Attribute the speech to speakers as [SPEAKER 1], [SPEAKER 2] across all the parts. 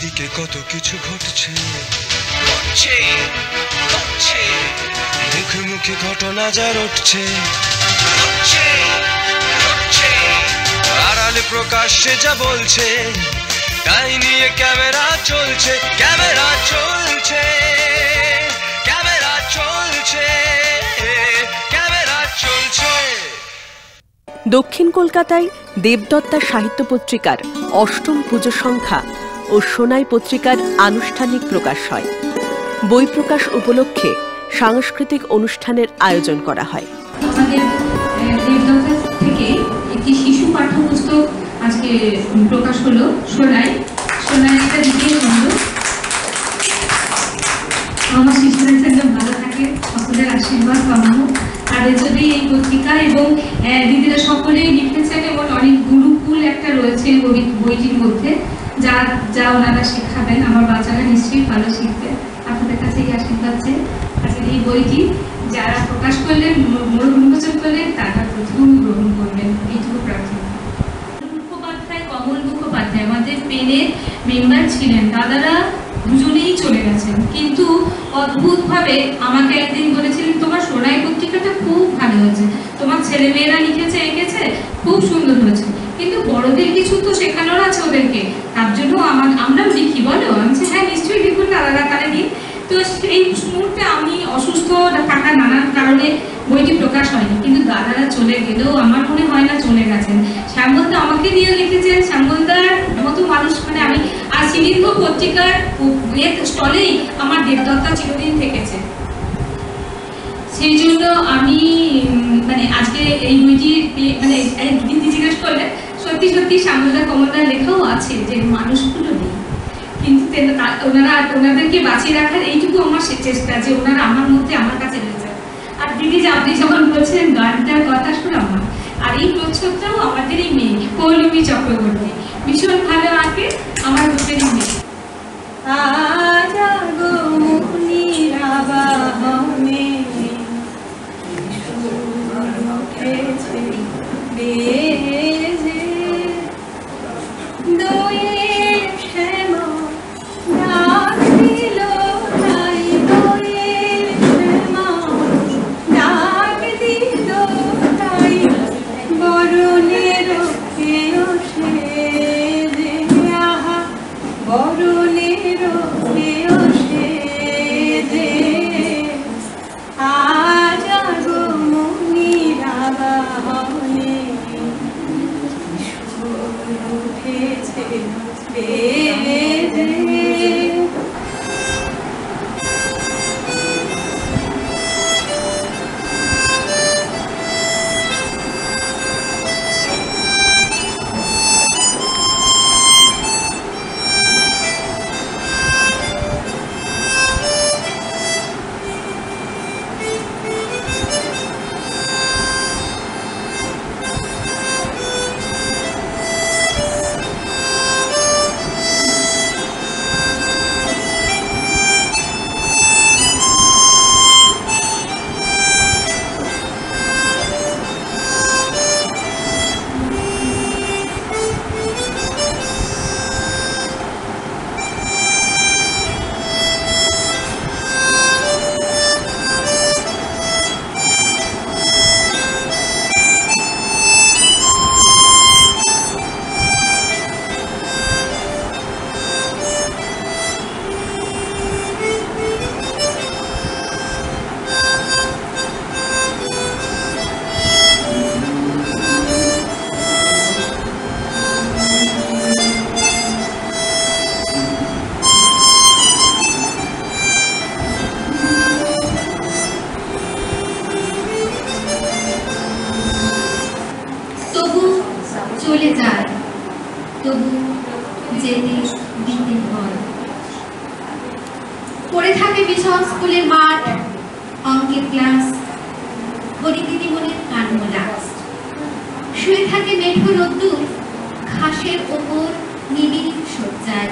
[SPEAKER 1] চারিদিকে কত কিছু ঘটছে, মুখে মুখে ঘটনা যা রটছে, আড়ালে প্রকাশ্যে যা বলছে, তাই নিয়ে ক্যামেরা চলছে, ক্যামেরা চলছে, ক্যামেরা চলছে, ক্যামেরা চলছে।
[SPEAKER 2] দক্ষিণ কলকাতায় দেবদত্তা সাহিত্য পত্রিকার অষ্টম পুজো সংখ্যা ও সোনাই পত্রিকার আনুষ্ঠানিক প্রকাশ হয়। বই প্রকাশ উপলক্ষে সাংস্কৃতিক অনুষ্ঠানের আয়োজন করা হয়।
[SPEAKER 3] আমাদের দেবদত্তা থেকে একটি শিশু পাঠ্যপুস্তক আজকে প্রকাশ হলো, সোনাই। সোনাই এটা দ্বিতীয় খণ্ড। আমার শিশুদের জন্য ভালো থাকে, সকলের আশীর্বাদ পাবো তাদের জন্যই এই পত্রিকা। এবং দিদিরা সকলেই লিখেছেন এবং অনেক গুরুকুল একটা রয়েছে বইটির মধ্যে, যা যা ওনারা শেখাবেন আমার বাচ্চারা নিশ্চয়ই ভালো শিখবে। আপনাদের কাছে এই আশীর্বাদ যে আজকের এই বইটি যারা প্রকাশ করলেন, উন্মোচন করলেন, তারা প্রথম গ্রহণ করবেন, এইটুকু প্রার্থনা। মুখোপাধ্যায়, কমল মুখোপাধ্যায় আমাদের পেনের মেম্বার ছিলেন। দাদারা দুজনেই চলে গেছেন, কিন্তু অদ্ভুতভাবে আমাকে একদিন বলেছিলেন, তোমার সোনাই পত্রিকাটা খুব ভালো হয়েছে, তোমার ছেলেমেয়েরা লিখেছে, এঁকেছে, খুব সুন্দর হয়েছে, কিন্তু বড়দের কিছু তো শেখানোর আছে ওদেরকে, তার জন্য আমরাও লিখি বলো। আমি হ্যাঁ নিশ্চয়ই লিখুন, দাদারা তারা দিন। তো সেই মুহূর্তে আমি অসুস্থ থাকার নানান কারণে বইটি প্রকাশ হয়নি, কিন্তু দাদারা চলে গেলেও আমার মনে হয় না চলে গেছেন। শ্যামলদা আমাকে নিয়ে লিখেছেন, শ্যামলদার মতো মানুষ, মানে আমি আর শিলিঙ্গ পত্রিকার স্টলেই আমার দেবদত্তা চিরদিন থেকেছে। সেই জন্য আমি মানে আজকে এই বইটি মানে দিদি জিজ্ঞেস করলে সত্যি সত্যি শ্যামলদা কমলদার লেখাও আছে যে মানুষগুলো নেই, কিন্তু ওনাদেরকে বাঁচিয়ে রাখার এইটুকু আমার চেষ্টা, যে ওনারা আমার মধ্যে আমার কাছে রয়েছে। আর দিদি আপনি যখন বলছেন গানটার কথা শুনে আমার, আর এই প্রচ্ছদটাও আমাদের এই মেয়ে পৌলমী চক্রবর্তী ভীষণ ভালো আঁকে, আমার দুটোরই মেয়ে। চলে যায় তবু যেতে দিতে হয়। পড়ে থাকে বিশাল স্কুলের মাঠ, অঙ্কের ক্লাস, হরি দিদিমণির কানমোলা, শুয়ে থাকে মেঠো রোদ্দুর ঘাসের ওপর নিবিড় সজ্জায়।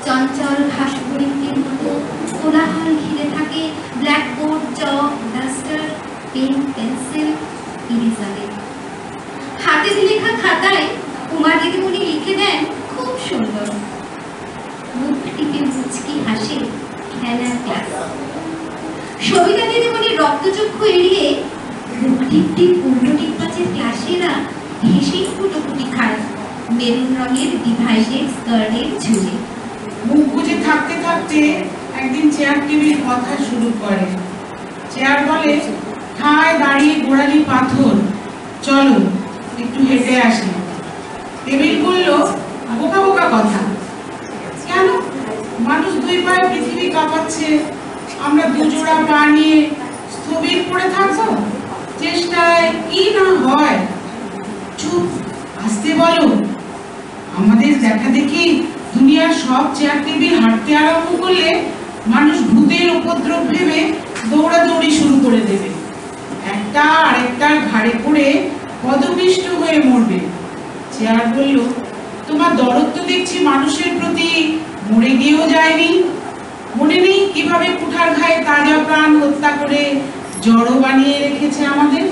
[SPEAKER 3] চঞ্চল ঘাস হরিণের মতো কোলাহল ঘিরে থাকে ব্ল্যাকবোর্ড, চক, ডাস্টার, পেন, পেন্সিল, ইরেজারে। হাতে লেখা খাতায় কুমার দিদিমণি লিখে দেন খুব সুন্দর।
[SPEAKER 4] সবিতা দিদিমণির রক্তচক্ষু এড়িয়ে টিপ টিপ উল্টো টিপ পাচের ক্লাসেরা হেসেই ফুটোফুটি খায় মেরুন রঙের ডিভাইসের স্কার্টের ঝুলে।
[SPEAKER 5] মুখ বুঝে থাকতে থাকতে একদিন চেয়ার টেবিল কথা শুরু করে। চেয়ার বলে, ঠায় দাঁড়িয়ে গোড়ালি পাথর, চলো একটু হেঁটে আসি। টেবিল বলল, বোকা বোকা কথা। কেন? মানুষ দুই পায়ে পৃথিবী কাঁপাচ্ছে, আমরা দুজোড়া পা নিয়ে স্থবির পড়ে থাকবো? চেষ্টায় কি না হয়। চুপ, আসতে বলো। আমাদের দেখা দেখি দুনিয়ার সব চেয়ার টেবিল হাঁটতে আরম্ভ করলে মানুষ ভূতের উপদ্রব ভেবে দৌড়াদৌড়ি শুরু করে দেবে, একটা আরেকটার ঘাড়ে পড়ে পদপিষ্ট হয়ে মরবে। চেয়ার বলল, তোমার দরদ তো দেখছি মানুষের প্রতি মরে গিয়েও যায়নি। মনে নেই কিভাবে কুঠার ঘায়ে তাজা প্রাণ হত্যা করে জড়ো বানিয়ে রেখেছে আমাদের?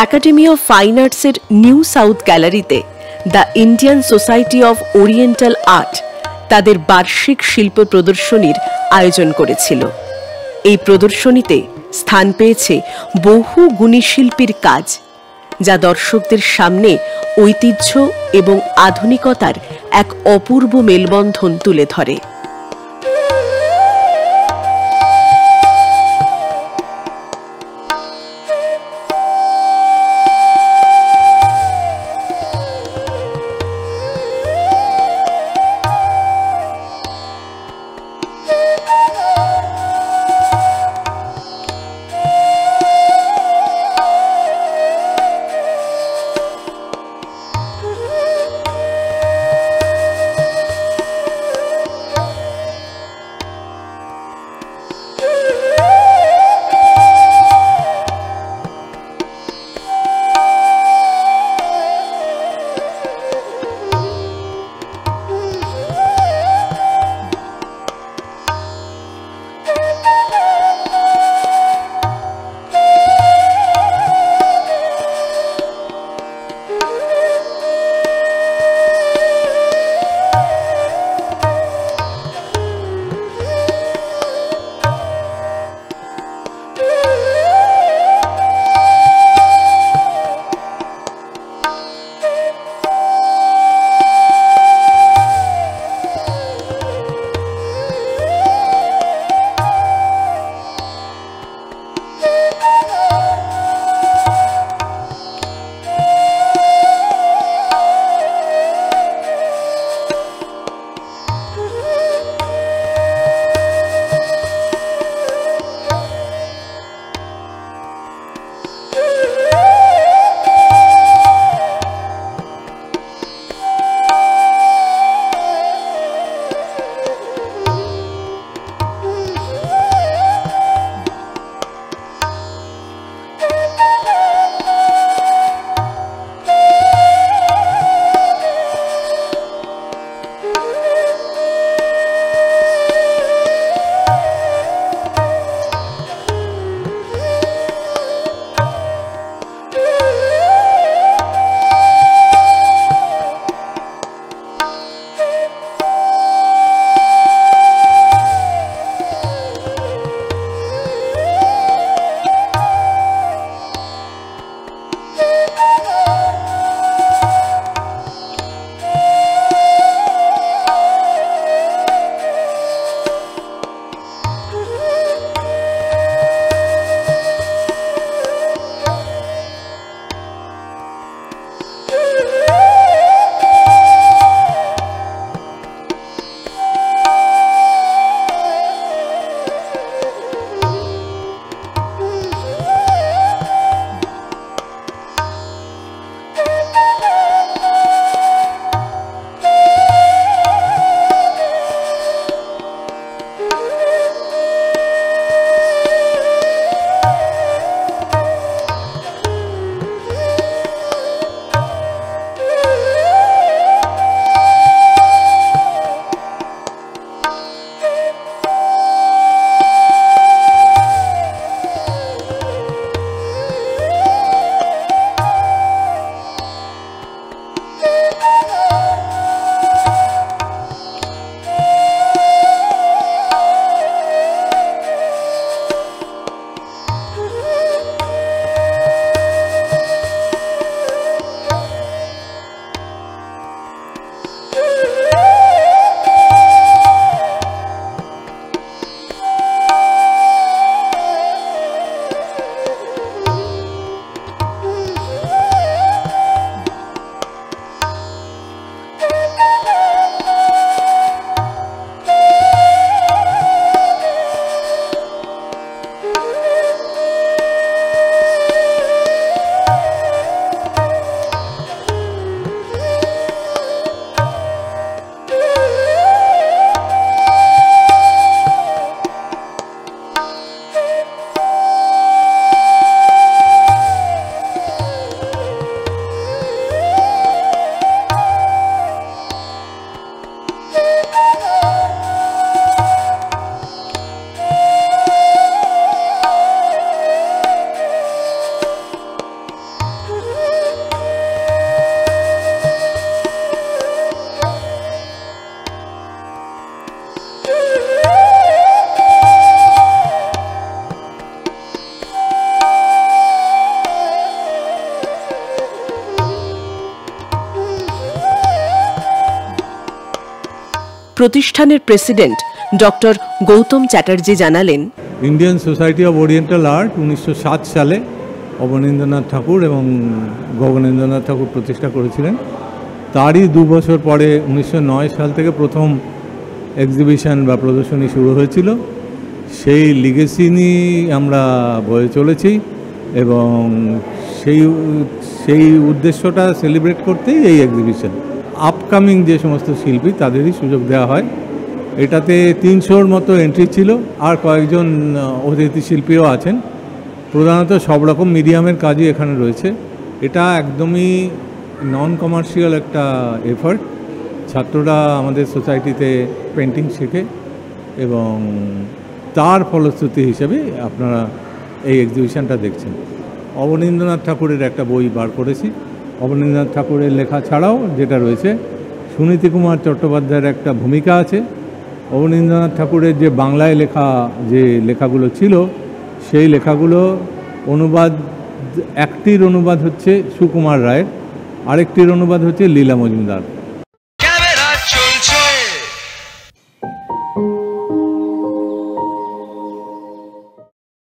[SPEAKER 2] একাডেমি অফ ফাইন আর্টসের নিউ সাউথ গ্যালারিতে the Indian society of oriental art তাদের বার্ষিক শিল্প প্রদর্শনীর আয়োজন করেছিল। এই প্রদর্শনীতে স্থান পেয়েছে বহু গুণী শিল্পীর কাজ, যা দর্শকদের সামনে ঐতিহ্য এবং আধুনিকতার এক অপূর্ব মেলবন্ধন তুলে ধরে। প্রতিষ্ঠানের প্রেসিডেন্ট ডক্টর গৌতম চ্যাটার্জি জানালেন,
[SPEAKER 6] Indian society of oriental art 1907 সালে অবনীন্দ্রনাথ ঠাকুর এবং গগনেন্দ্রনাথ ঠাকুর প্রতিষ্ঠা করেছিলেন। তারই 2 বছর পরে 1909 সাল থেকে প্রথম এক্সিবিশন বা প্রদর্শনী শুরু হয়েছিল। সেই লিগেসি নিয়ে আমরা বয়ে চলেছি এবং সেই উদ্দেশ্যটা সেলিব্রেট করতেই এই এক্সিবিশন। আপকামিং যে সমস্ত শিল্পী তাদেরই সুযোগ দেওয়া হয়। এটাতে 300-র মতো এন্ট্রি ছিল, আর কয়েকজন অতিথি শিল্পীও আছেন। প্রধানত সব রকম মিডিয়ামের কাজই এখানে রয়েছে। এটা একদমই নন কমার্শিয়াল একটা এফার্ট। ছাত্ররা আমাদের সোসাইটিতে পেন্টিং শেখে এবং তার ফলশ্রুতি হিসেবে আপনারা এই এক্সিবিশনটা দেখছেন। অবনীন্দ্রনাথ ঠাকুরের একটা বই বার করেছি। অবনীন্দ্রনাথ ঠাকুরের লেখা ছাড়াও যেটা রয়েছে, সুনীতি কুমার চট্টোপাধ্যায়ের একটা ভূমিকা আছে। অবনীন্দ্রনাথ ঠাকুরের যে বাংলায় লেখা যে লেখাগুলো ছিল, সেই লেখাগুলো অনুবাদ, একটির অনুবাদ হচ্ছে সুকুমার রায়ের, আরেকটির অনুবাদ হচ্ছে লীলা মজুমদার।